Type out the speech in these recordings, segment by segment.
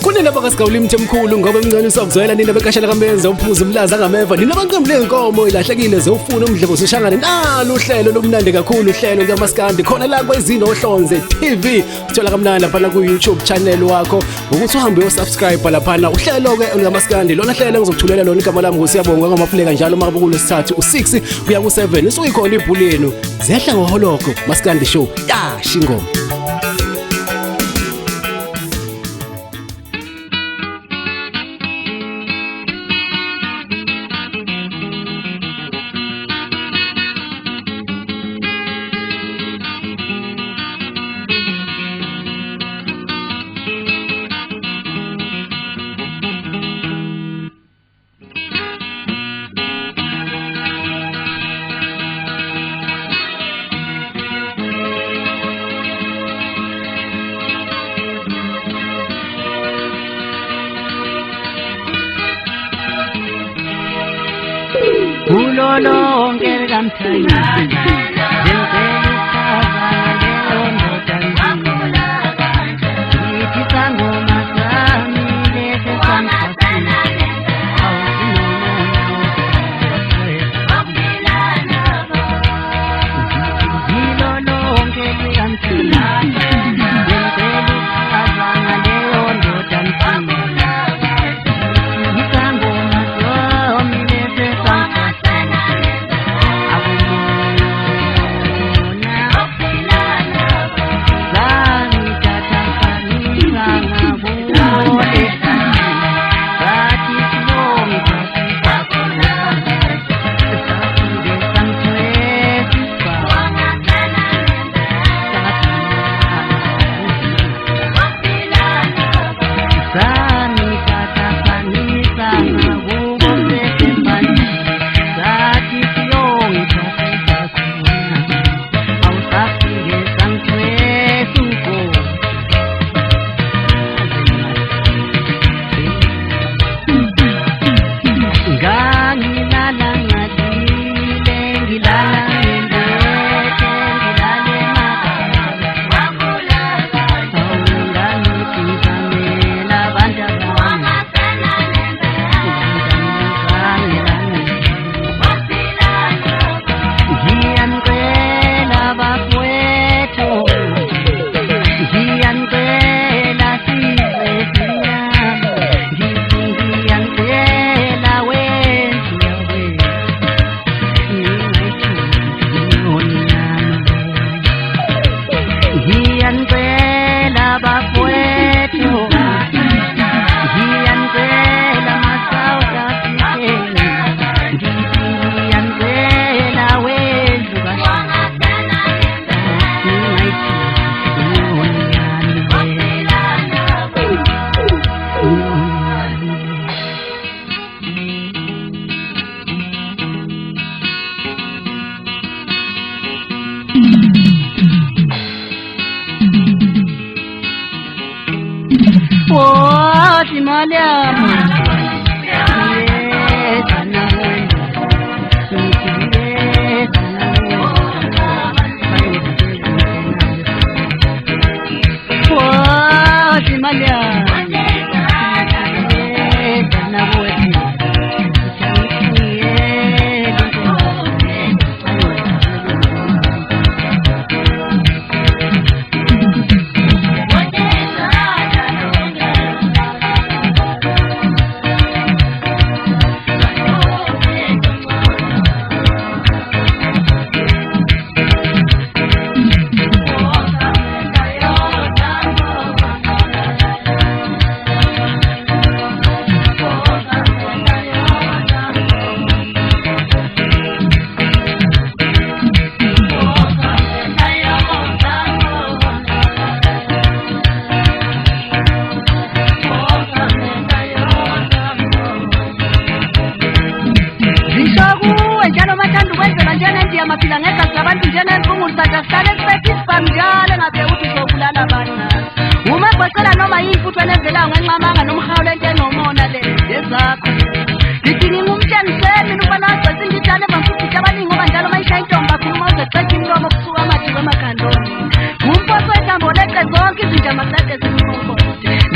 Kunina bakasigawula imthemkhulu ngoba emncane usakuzwela nina bekashela kamenza uphuza umlaza angameva nina banqambi lenkomo ilahlekile zewufuna umdleko sishangane nalo uhlelo lomnandi kakhulu uhlelo likaMaskandi khona la kwezino ohlonze TV uthola kamnandi lapha ku YouTube channel wakho ukuthi uhambe usubscribe lapha uhlelo ke likaMaskandi lona hlelo ngizokuthulela lona igama lami nguSiyabonga Mafuleka njalo makabe kulesithathu u6 kuya ku7 usuyikhona ibhuleni Zehla Ngohologo Maskandi show ya shingoma Ulolonke likamthanyisi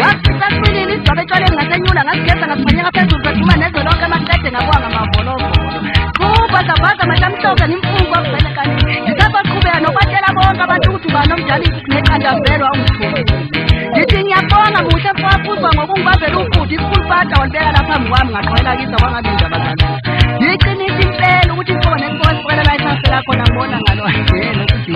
Wafisa kwinini isigaba etshwale ngasenyula ngasigeza ngasimanyeka phezulu sathuma nezwe lonke amaqede ngakwanga mavolozolo. Kuba zabhaza amahlamhlophe nimfungo akuvele kanti. Ngisabaqhubeka nokubatshela bonke abantu ukuthi uba nomjalisi sineqandambelo awungithumile. Ngithi ngiyabonga muhle mfowaphuza ngokungibambela ufuthi isikhulu pata walibeka lapha phambi kwami ngaqhwela kiza kwangalinda abazali. Ngiyiqinisa impela ukuthi inkomo nenkomo esiqwela la isafela khona ngibona ngalo yena ukuthi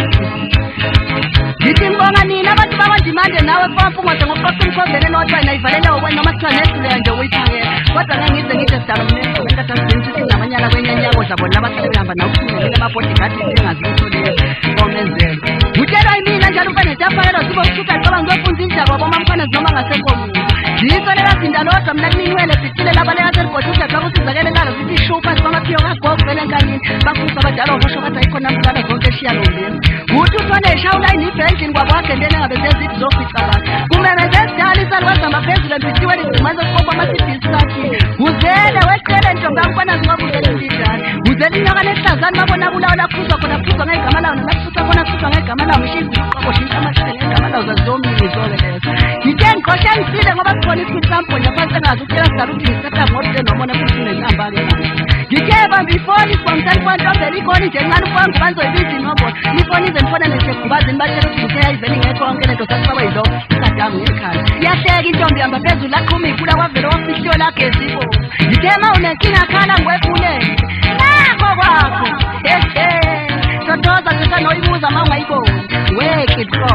ngithi ngibonga nina abantu bakwandimande nawe mfowaphuza ngokuxoxa umkhozeli notshwa nayivalela okwena noma kuthiwa nehluleka nje ukuyiphakela. Kodwa ngize ngithi sidala mnenso ngenkathazini sithi namanyala kwenyanyako zabona labahlale behamba nawukuthungelele amabodigadi engazi lutho lezi komenzelo. Utshelwa yimina njalo umfana etafakela sibo ukuthutha qoba ngizofunza indaba bomamkhona noma ngasekomuni. Ngiyisolela zinda lodwa mina kuninywele bhitile labaleka seligodusha xa kusizakele lalo sithi ishupa sibamaphiyo kagogo vele enkanyini bafusa abadala okusho bathi ayikhona mbulala zonke eshiyalombeni. Uthi uthwane eshawula inibhenjini kwakwakhe ndene ngabe zezithi zofica bakhe. Kumemeze esidala isaluwazihamba phezulu empithiwe ligcimaze sikokwa amasibhisi sakhe. Uzele weqele ntombi yakubona zingabuzela indidala. Uzele inyoka nehlazani babona bulawo lakhuzwa khona khuzwa ngegama lawo namafusa khona khuzwa ngegama lawo mishisi uqobo shintsha amashile ngegama lawo zazomini zonke lezo. Ngithe ngiqoshe ngisile ngoba kukhona isikhulu samponya phansi engazi ukutshela sidala ukuthi ngisatha ngothe nomona futhi unenamba-ke. Ngithe bamba ifoni sibongisani kwantombela ikhona nje encane ufangu banzoyibiza inombolo. Ifoni ize nifona nesegubazini batshela ukuthi nguseyayivele ingekho yonke lento sasibaba yilokho isadangu ngekhaya. Iyahleka intombi yamba phezulu laqhuma iy'kula kwavele wafihliyo lagezi ibomvu. Ngithe ma unenkinga khala ngiwephulele nakho kwakho sotoza sesanoyibuza ma ungayiboni wake it go.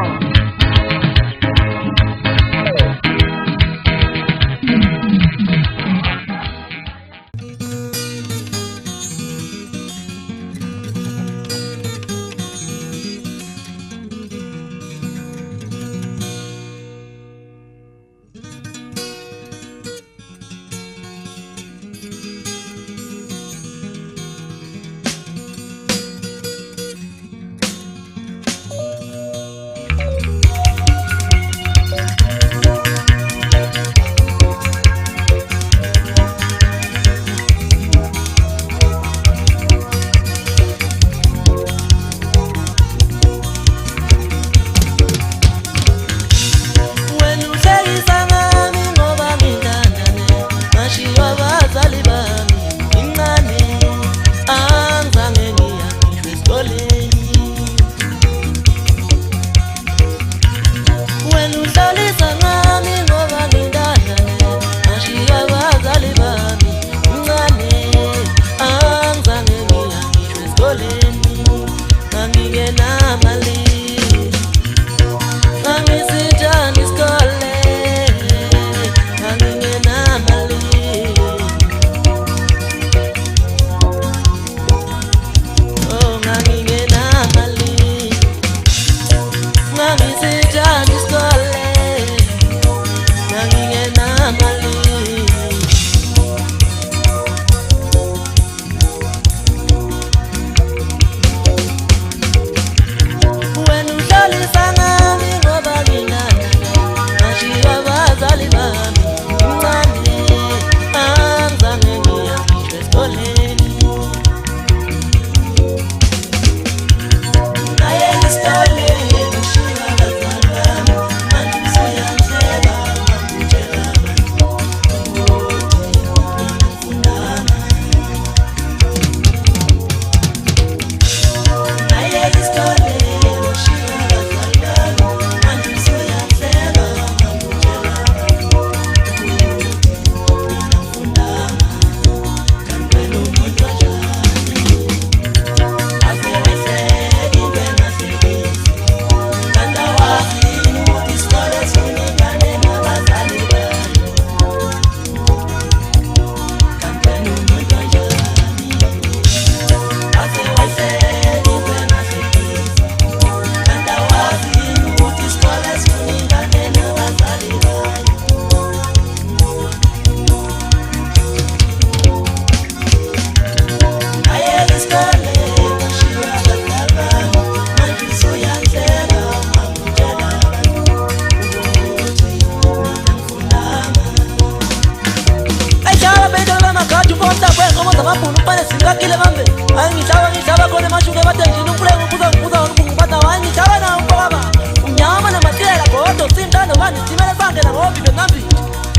Simela Siyabonga ngobi benambi.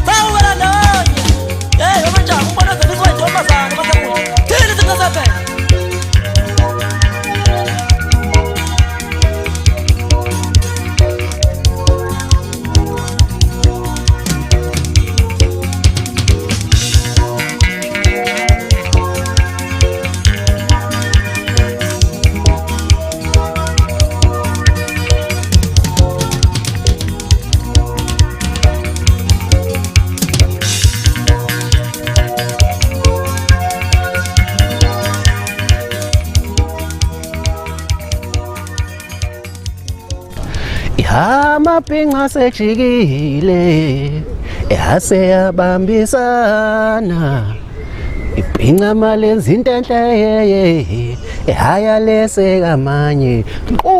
Sawubona ndawonye. Hey, obanjani umbona zelizwe intombazana masakuthi. Thini singasaphela? Amapinga sejikile yaseyabambisana ipinga malenzi intenhle ehaya leseka manye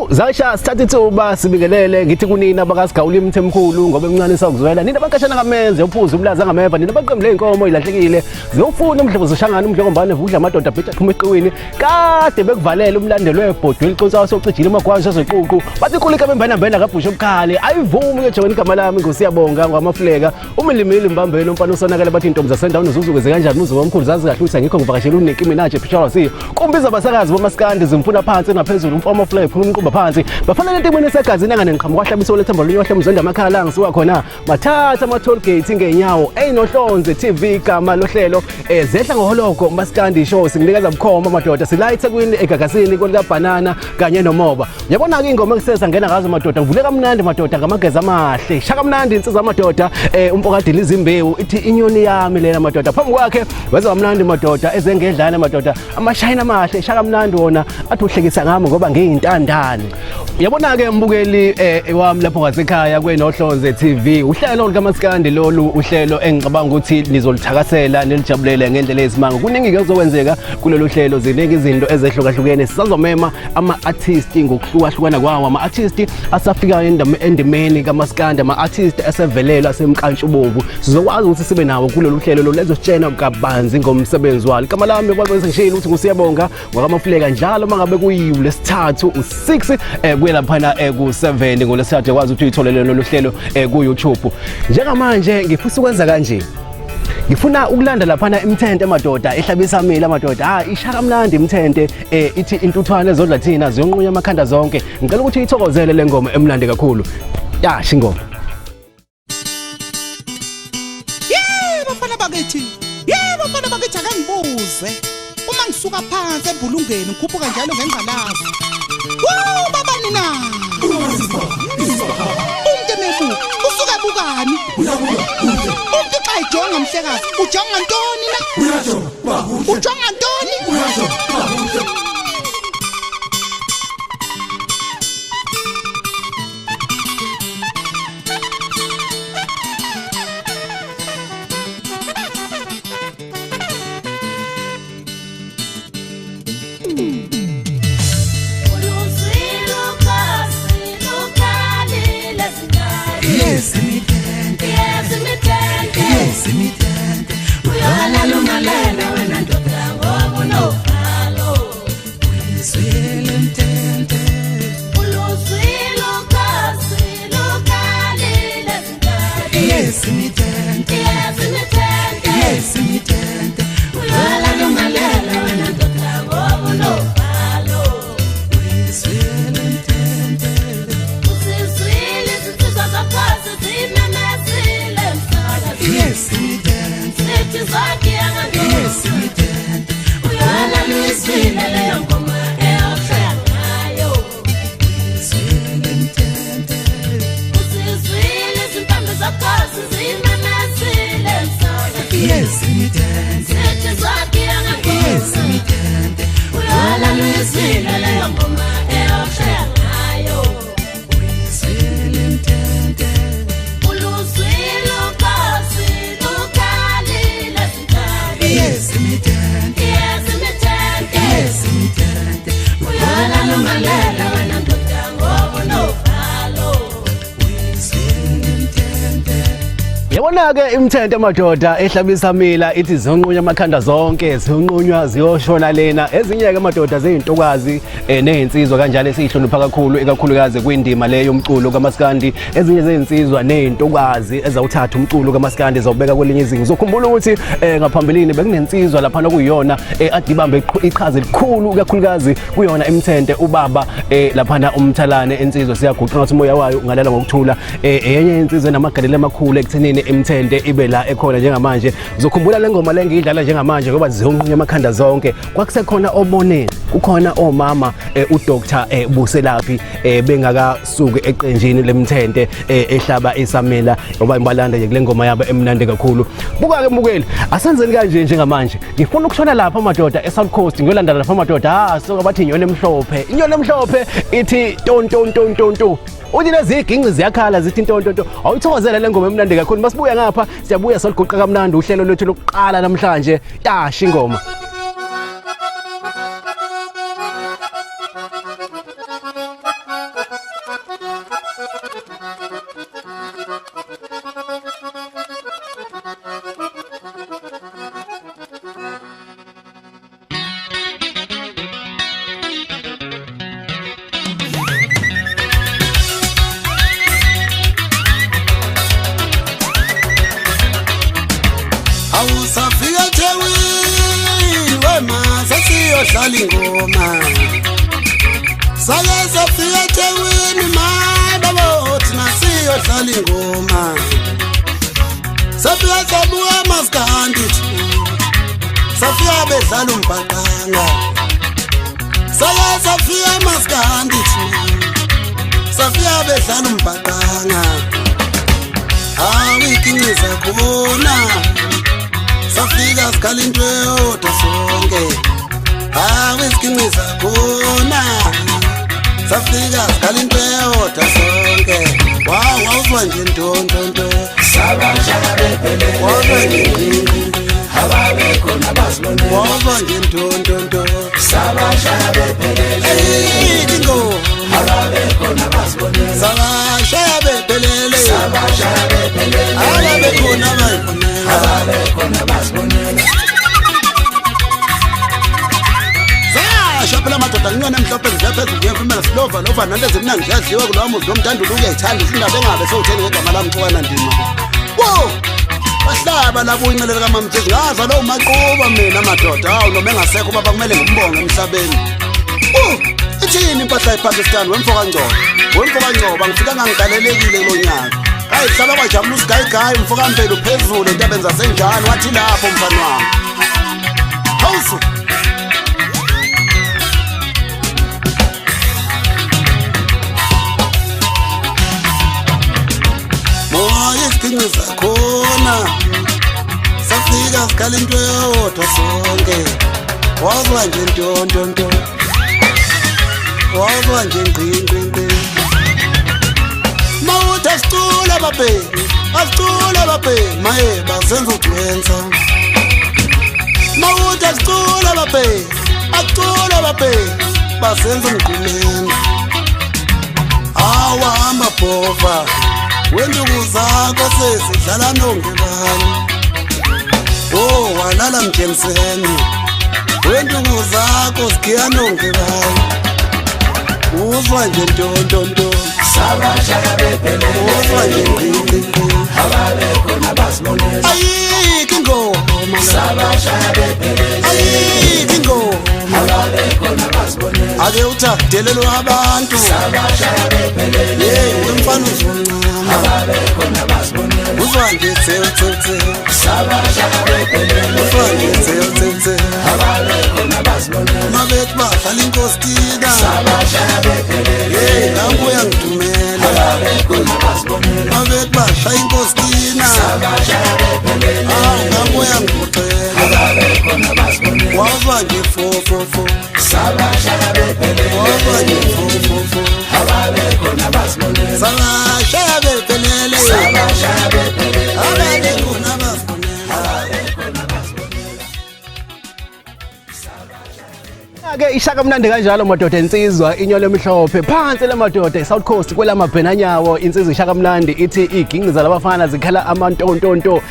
zasha sithatha ithuba sibingelele ngithi kunina bakasigawula imthemkhulu ngoba emncane sakuzwela nina bankashana kamenze uphuza umlaza ngameva nina baqemble inkomo ilahlekile ziyofuna umdlovu zoshangana umdlokombane vudla amadoda abhetha qhuma eqiwini kade bekuvalela umlandelo webhodwe liqonsawa socijile amagwazi azoqhuqu bathi kulika bembana mbena kabhusha obukhali ayivumi ke John igama lami ngusiyabonga Mafuleka umilimili mbambelo umfana usonakala bathi intombi zasendaweni uzuzuke kanjani muzi womkhulu zazi kahle ukuthi angikho ngivakashela uNeki Minaje picture siyo kumbiza abasakazi bomaskandi zimfuna phansi ngaphezulu umfama fly phuma umquba phansi bafanele entimweni segazini angane ngiqhamuka kwahlabisa olethemba lolunye wahlomzonda amakhala ngisuka khona mathatha ama toll gate ngenyawo eyinohlonze TV igama lohlelo Zehla Ngohologo Maskandi show singinikeza bukhoma madoda sila eThekwini egagasini kolika banana kanye nomoba uyabona ke ingoma ngisesa ngena ngazo madoda ngivule kamnandi madoda ngamageza amahle shaka mnandi insizwa amadoda umpokade lizimbewu ithi inyoni yami lena madoda phambi kwakhe weza kamnandi madoda ezengedlana madoda amashayina amahle shaka mnandi wona athi uhlekisa ngami ngoba ngiyintandane uyabona ke mbukeli wami lapho ngasekhaya kwenohlonze TV uhlelo likaMaskandi lolu uhlelo engicabanga ukuthi nizolithakasela nelijabulele ngendlela ezisimanga kuningi ke kuzokwenzeka kulolu hlelo ziningi izinto ezehlukahlukene sizazomema ama-artist ngokuhlukahlukana kwawo ama-artist asafika endimeni kaMaskandi ama-artist asevelelwa asemkantshubomvu sizokwazi ukuthi sibe nawo kulolu hlelo lo lezositshena kabanzi ngomsebenzi walo igama lami kwabe sengishilo ukuthi ngusiyabonga Mafuleka njalo mangabe kuyiwu lesithathu u6 kuye laphana ku7 ngolesithathu kwazi ukuthi uyitholele lolu hlelo ku YouTube njengamanje ngifisa ukwenza kanje ngifuna ukulanda laphana imthente madoda ehlabisa mina madoda ishaka mnandi imthente ithi intuthwane ezodla thina ziyonqunya amakhanda zonke ngicela ukuthi uyithokozele le ngoma emnandi kakhulu shingoma bafana bakithi akangibuze uma ngisuka phansi ebhulungeni ngikhuphuka njalo ngengcalazi baba nina umntemebu usuka bukani umntu xa ejonga mhlekazi ujonga ntoni na ujonga ntoni Yabona-ke imithente amadoda ehlabisa mila ithi zonqunya amakhanda zonke zonqunywa ziyoshona lena. Ezinye-ke amadoda zeyintokazi neyinsizwa kanjalo esiyihlonipha kakhulu ikakhulukazi kwindima le yomculo kaMaskandi. Ezinye zeyinsizwa neyintokazi ezawuthatha umculo kaMaskandi zawubeka kwelinye izinga. Uzokhumbula ukuthi ngaphambilini bekunensizwa lapha okuyiyona adibambe iqhaza elikhulu kakhulukazi kuyona imithente ubaba laphana umthalane insizwa siyaguqa ngathi umoya wayo ungalala ngokuthula. Enye insizwa enamagalelo amakhulu ekuthenini imithente ibe la ekhona njengamanje. Uzokhumbula le ngoma le ngiyidlala njengamanje ngoba ziyonqunya amakhanda zonke. Kwakusekhona oboneni kukhona omama uDr Buselaphi bengakasuki eqenjini lemithente ehlaba isamela ngoba imbalanda nje kule ngoma yabo emnandi kakhulu. Buka-ke mbukeli asenzeni kanje njengamanje. Ngifuna ukushona lapha amadoda eSouth Coast ngiyolanda lapha amadoda soka bathi inyoni emhlophe ithi ton ton ton ton ton. Uthi lezi iginqi ziyakhala zithi ntonto awuyithokozela le ngoma emnandi kakhulu. Masibuya ngapha siyabuya soluguqa kamnandi uhlelo lwethu lokuqala namhlanje tasha ingoma. Awusafika Thekwini wema sasiyodlala ingoma. Sake safika Thekwini madabo thina siyodlala ingoma. Safika sabuya Maskandi safika bedlala umbhaqanga. Sake safika Maskandi safika bedlala umbhaqanga. Awikinqi zakhona safika sikhala into eyodwa sonke. Awizinqi zakhona safika sikhala into eyodwa sonke. Wawuzwa nje ntonto sabashaya bephelele wawuzwa nje ababekhona basibone wawuzwa nje ntonto sabashaya bephelele dingo ababekhona basibone sabashaya bephelele ababekhona basibone Shapela madoda ngiyona emhlophe ngiyaphezulu ngiyemfumela silova nalezi mina ngiyadliwa kulowa muzi nomntandulo uyayithanda indaba engabe sewutheni ngegama lami Mfukwana Ndima. Wo! Bahlaba labo uyincelela kaMamthezi ngaza lo maqhuba mina madoda hawu noma engasekho baba kumele ngimbonge emhlabeni. Ithini impahla ePakistan wemfoka Ngcobo ngifika ngangigalelekile kulonyaka. Hayi hlaba kwajabula usigayigayi Mfoka Mpelo phezulu entabeni zasenjani wathi lapho mfana wami. Hawusu izinqi zakhona safika sikhala into eyodwa sonke. Wawuzwa nje ntonto wawuzwa nje ngqingqi mawuthi asicula babheki maye basenza udwensa. Mawuthi asicula babheki basenza umgqumeni. Awahamba bhova wenduku zakho sesidlala nongebani. Walala Mjemseni wenduku zakho sikhiya nongebani. Uzwa nje ntonto sabashaya bephelele uzwa nje ngqingqi ababekhona basibone ayikho ingoma sabashaya bephelele ayikho ingoma ababekhona basibone ake uthadelelo abantu sabashaya bephelele wemfana uzoncama ababekhona basibone uzwa nje tse sabashaya bephelele uzwa nje tse ababekhona basibone mabethi bahlala inkostina sabashaya bephelele ngabuya ngidumela ababekhona basibone mabethi bahlala inkostina sabashaya bephelele ngabuya ngiguqela ababekhona basibone wazwa nje fo sabashaya bephelele wazwa nje fo ababekhona basibone sabashaya bephelele ababekhona basibone Uyabona-ke ishaka mnandi kanjalo madoda insizwa inyolo emhlophe phansi lamadoda eSouth Coast kwelamabhenanyawo insizwa ishaka mnandi ithi igingi zalabafana zikhala amantontonto.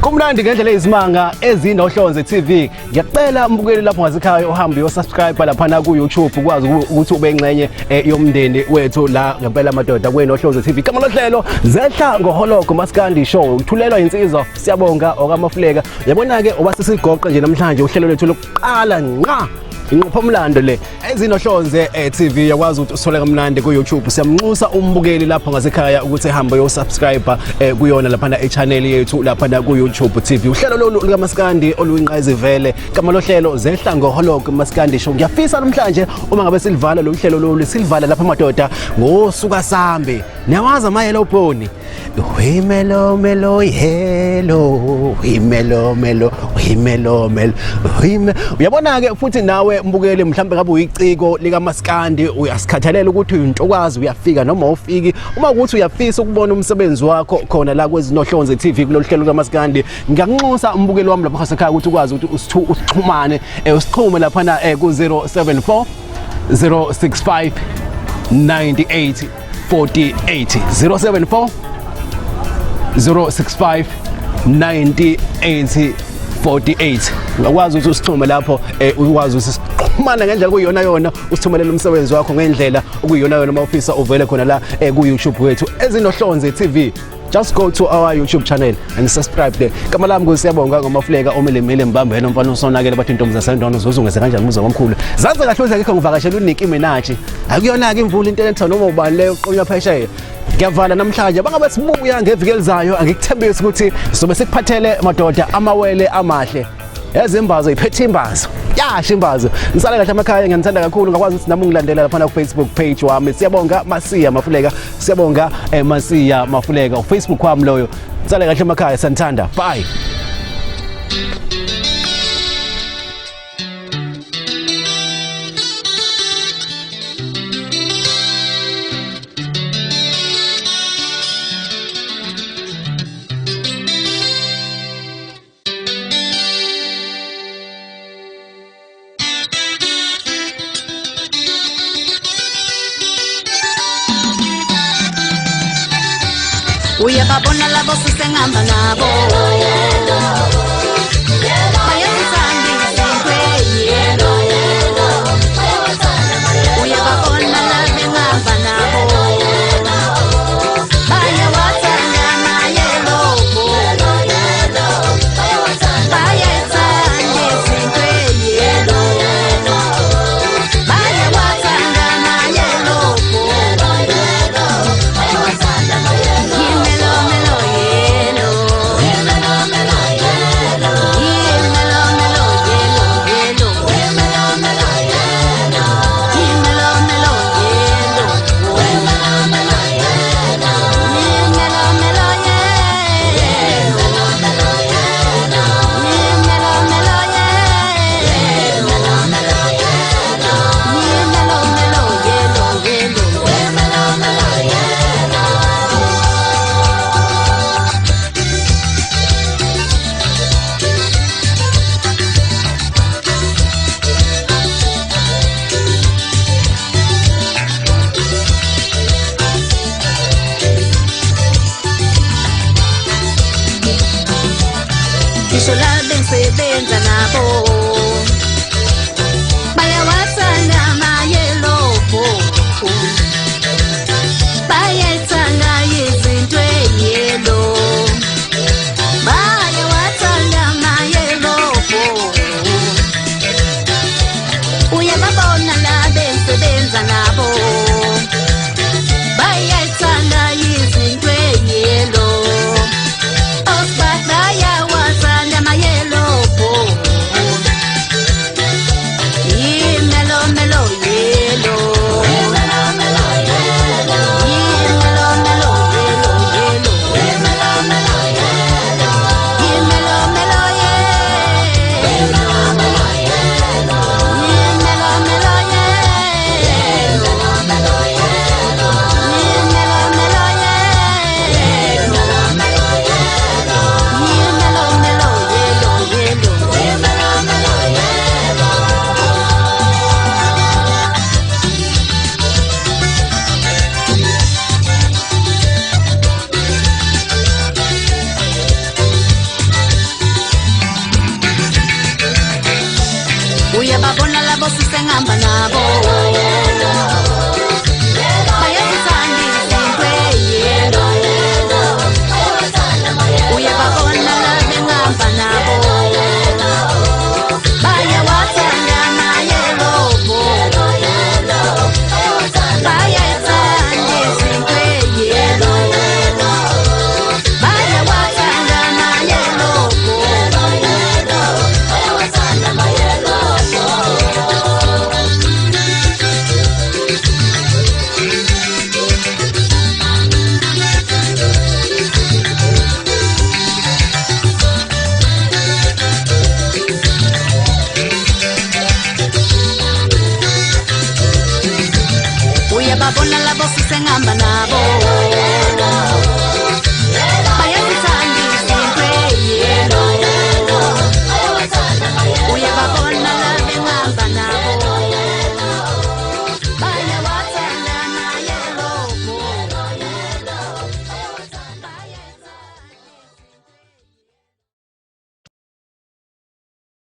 Kumnandi ngendlela ezimanga ezinohlonze TV. Ngiyacela mbukeli lapho ngasekhaya uhambe uyosubscribe lapha ku YouTube ukwazi ukuthi ube ingxenye yomndeni wethu la ngempela madoda kwenohlonze TV. Igama lohlelo Zehla Ngohologo Maskandi show. Uthulelwa insizwa Siyabonga Mafuleka. Uyabona-ke obasisigoqe nje namhlanje uhlelo lethu lokuqala nqa inqophomlando le ezinohlonze TV yakwazi ukuthi usole kamnandi ku YouTube. Siyamnxusa umbukeli lapho ngasekhaya ukuthi ehambe uyosubscribe kuyona lapha e-channel yethu lapha ku YouTube TV. Uhlelo lolu lika Maskandi oluyinqazi vele. Igama lohlelo Zehla Ngohologo Maskandi show. Ngiyafisa namhlanje uma ngabe silivala lo hlelo lolu silivala lapha madoda ngosuka sambe. Niyawazi amayelo ubhoni. Himelo melo hello himelo melo himelo melo uyabona-ke futhi nawe mbukele mhlawumbe ngabe uyiciko lika Maskandi uyasikhathalela ukuthi uyintokwazi uyafika noma ufiki uma ukuthi uyafisa ukubona umsebenzi wakho khona la kwezinohlonze TV kulolu hlelo kaMaskandi. Ngiyakunxusa umbukeli wami lapha ngasekhaya ukuthi ukwazi ukuthi usixhumane usixhume lapha ku 074 065 98 48 074 065 98 48. Ungakwazi ukuthi usithume lapho ukwazi usixhumana ngendlela kuyiyona yona usithumelele umsebenzi wakho ngendlela okuyiyona yona mawufisa uvele khona la ku YouTube wethu ezinohlonze TV. Just go to our YouTube channel and subscribe there. Igama lami nguSiyabonga Mafuleka omelemele mbambe nomfana usonakele bathi intombi zasendwana uzozungeze kanjani umuza omkhulu. Zaze kahle ngekho ngivakashela uNiki Minaj. Akuyona-ke imvula internet noma ubani le oqonywa phesheya. Ngiyavala namhlanje bangabe sibuya ngeviki elizayo angikuthembisa ukuthi sizobe sikuphathele madoda amawele amahle. Ezimbazo iphethe imbazo. Yasho imbazo. Ngisale kahle emakhaya ngiyanithanda kakhulu ngakwazi ukuthi nami ungilandela lapha ku Facebook page wami Siyabonga Mafuleka. Siyabonga Mafuleka uFacebook wami loyo. Ngisale kahle emakhaya sanithanda. Bye. Uyababona labo sisengihamba nabo uyababona labo engihamba nabo bayawathanda amayelo bayathanda izinto eyelo bayawathanda amayelo Ngisho la bengisebenza nabo bayawathanda amayelobho bayathanda izinto eyelo bayawathanda amayelobho uyababona la bengisebenza nabo bayathanda izinto eyelo bayawathanda amayelobho bese ngihamba nabo